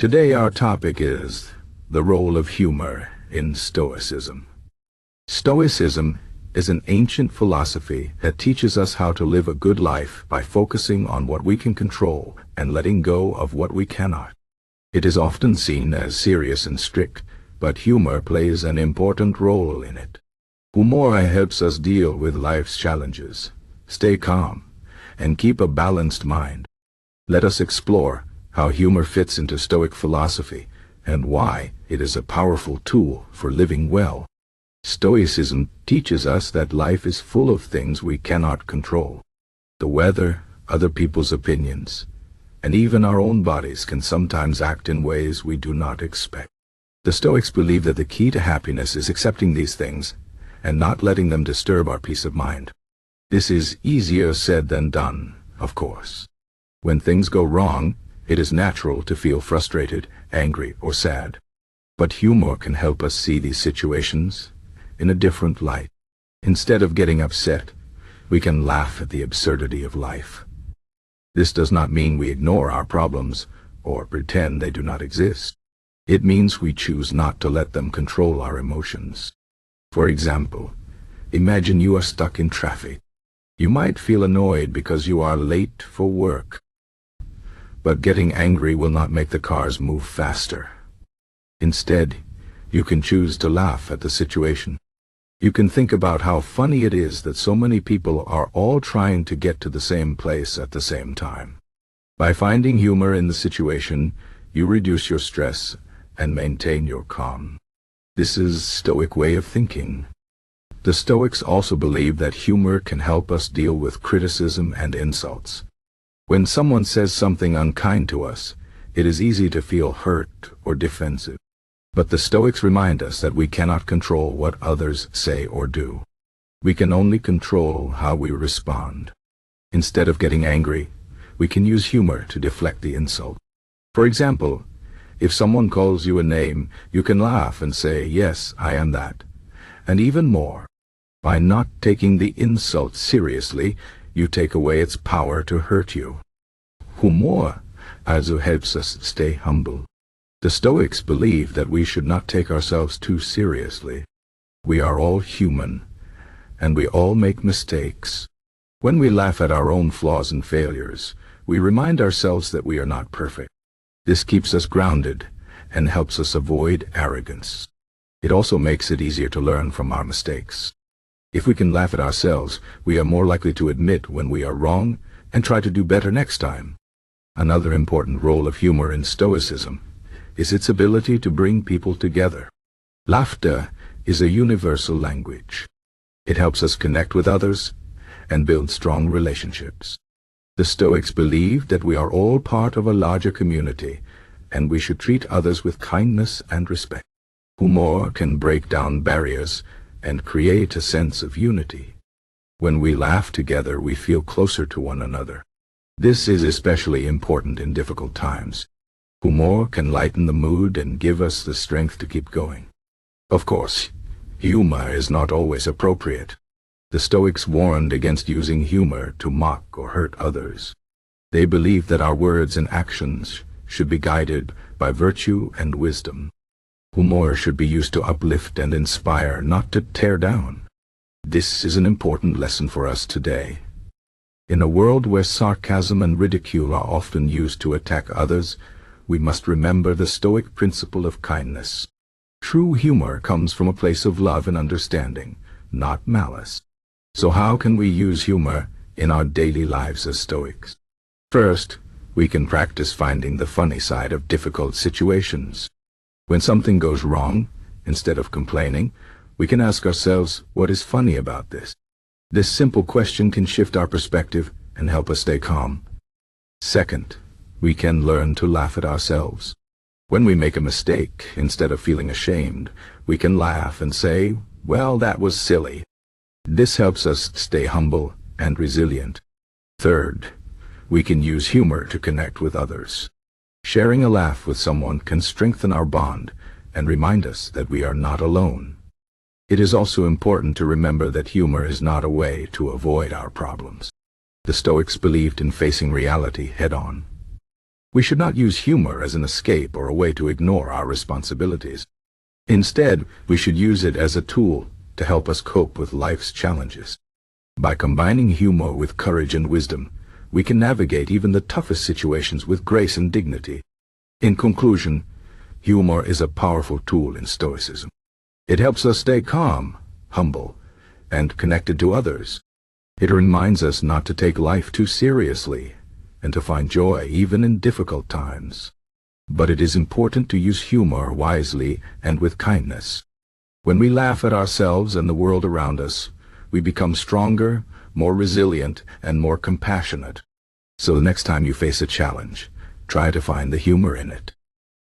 Today our topic is the role of humor in Stoicism. Stoicism is an ancient philosophy that teaches us how to live a good life by focusing on what we can control and letting go of what we cannot. It is often seen as serious and strict, but humor plays an important role in it. Humor helps us deal with life's challenges, stay calm, and keep a balanced mind. Let us explore how humor fits into Stoic philosophy and why it is a powerful tool for living well. Stoicism teaches us that life is full of things we cannot control. The weather, other people's opinions, and even our own bodies can sometimes act in ways we do not expect. The Stoics believe that the key to happiness is accepting these things and not letting them disturb our peace of mind. This is easier said than done, of course. When things go wrong, it is natural to feel frustrated, angry, or sad. But humor can help us see these situations in a different light. Instead of getting upset, we can laugh at the absurdity of life. This does not mean we ignore our problems or pretend they do not exist. It means we choose not to let them control our emotions. For example, imagine you are stuck in traffic. You might feel annoyed because you are late for work. But getting angry will not make the cars move faster. Instead, you can choose to laugh at the situation. You can think about how funny it is that so many people are all trying to get to the same place at the same time. By finding humor in the situation, you reduce your stress and maintain your calm. This is Stoic way of thinking. The Stoics also believe that humor can help us deal with criticism and insults. When someone says something unkind to us, it is easy to feel hurt or defensive. But the Stoics remind us that we cannot control what others say or do. We can only control how we respond. Instead of getting angry, we can use humor to deflect the insult. For example, if someone calls you a name, you can laugh and say, "Yes, I am that." And even more, by not taking the insult seriously, you take away its power to hurt you. Humor also helps us stay humble. The Stoics believe that we should not take ourselves too seriously. We are all human, and we all make mistakes. When we laugh at our own flaws and failures, we remind ourselves that we are not perfect. This keeps us grounded and helps us avoid arrogance. It also makes it easier to learn from our mistakes. If we can laugh at ourselves, we are more likely to admit when we are wrong and try to do better next time. Another important role of humor in Stoicism is its ability to bring people together. Laughter is a universal language. It helps us connect with others and build strong relationships. The Stoics believe that we are all part of a larger community, and we should treat others with kindness and respect. Humor can break down barriers and create a sense of unity. When we laugh together, we feel closer to one another. This is especially important in difficult times. Humor can lighten the mood and give us the strength to keep going. Of course, humor is not always appropriate. The Stoics warned against using humor to mock or hurt others. They believe that our words and actions should be guided by virtue and wisdom. Humor should be used to uplift and inspire, not to tear down. This is an important lesson for us today. In a world where sarcasm and ridicule are often used to attack others, we must remember the Stoic principle of kindness. True humor comes from a place of love and understanding, not malice. So how can we use humor in our daily lives as Stoics? First, we can practice finding the funny side of difficult situations. When something goes wrong, instead of complaining, we can ask ourselves, what is funny about this? This simple question can shift our perspective and help us stay calm. Second, we can learn to laugh at ourselves. When we make a mistake, instead of feeling ashamed, we can laugh and say, "Well, that was silly." This helps us stay humble and resilient. Third, we can use humor to connect with others. Sharing a laugh with someone can strengthen our bond and remind us that we are not alone. It is also important to remember that humor is not a way to avoid our problems. The Stoics believed in facing reality head-on. We should not use humor as an escape or a way to ignore our responsibilities. Instead, we should use it as a tool to help us cope with life's challenges. By combining humor with courage and wisdom, we can navigate even the toughest situations with grace and dignity. In conclusion, humor is a powerful tool in Stoicism. It helps us stay calm, humble, and connected to others. It reminds us not to take life too seriously and to find joy even in difficult times. But it is important to use humor wisely and with kindness. When we laugh at ourselves and the world around us, we become stronger, more resilient, and more compassionate. So the next time you face a challenge, try to find the humor in it.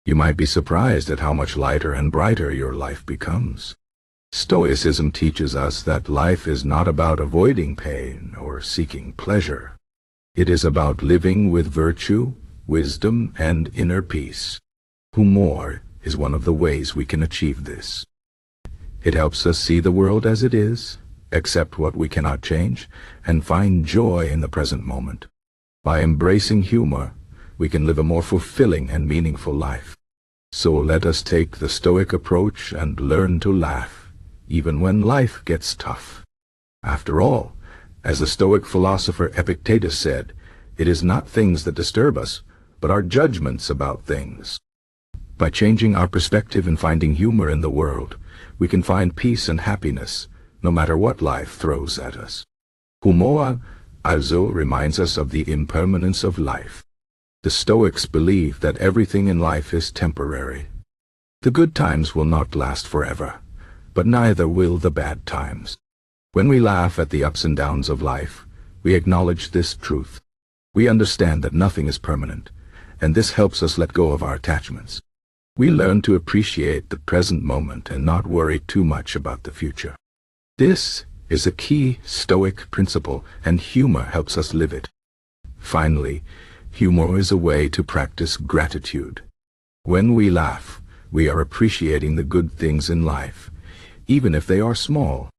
You might be surprised at how much lighter and brighter your life becomes. Stoicism teaches us that life is not about avoiding pain or seeking pleasure. It is about living with virtue, wisdom, and inner peace. Humor is one of the ways we can achieve this. It helps us see the world as it is, accept what we cannot change, and find joy in the present moment. By embracing humor, we can live a more fulfilling and meaningful life. So let us take the Stoic approach and learn to laugh, even when life gets tough. After all, as the Stoic philosopher Epictetus said, it is not things that disturb us, but our judgments about things. By changing our perspective and finding humor in the world, we can find peace and happiness, no matter what life throws at us. Humor also reminds us of the impermanence of life. The Stoics believe that everything in life is temporary. The good times will not last forever, but neither will the bad times. When we laugh at the ups and downs of life, we acknowledge this truth. We understand that nothing is permanent, and this helps us let go of our attachments. We learn to appreciate the present moment and not worry too much about the future. This is a key Stoic principle, and humor helps us live it. Finally, humor is a way to practice gratitude. When we laugh, we are appreciating the good things in life, even if they are small.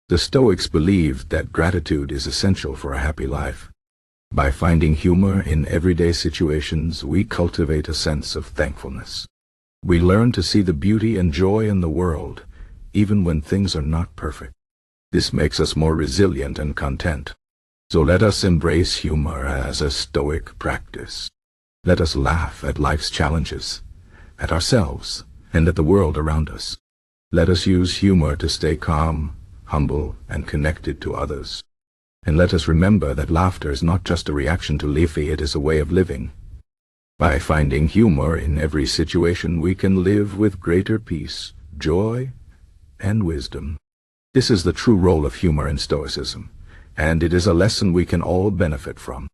The Stoics believed that gratitude is essential for a happy life. By finding humor in everyday situations, we cultivate a sense of thankfulness. We learn to see the beauty and joy in the world, even when things are not perfect. This makes us more resilient and content. So let us embrace humor as a Stoic practice. Let us laugh at life's challenges, at ourselves, and at the world around us. Let us use humor to stay calm, humble, and connected to others. And let us remember that laughter is not just a reaction to life, it is a way of living. By finding humor in every situation, we can live with greater peace, joy, and wisdom. This is the true role of humor in Stoicism, and it is a lesson we can all benefit from.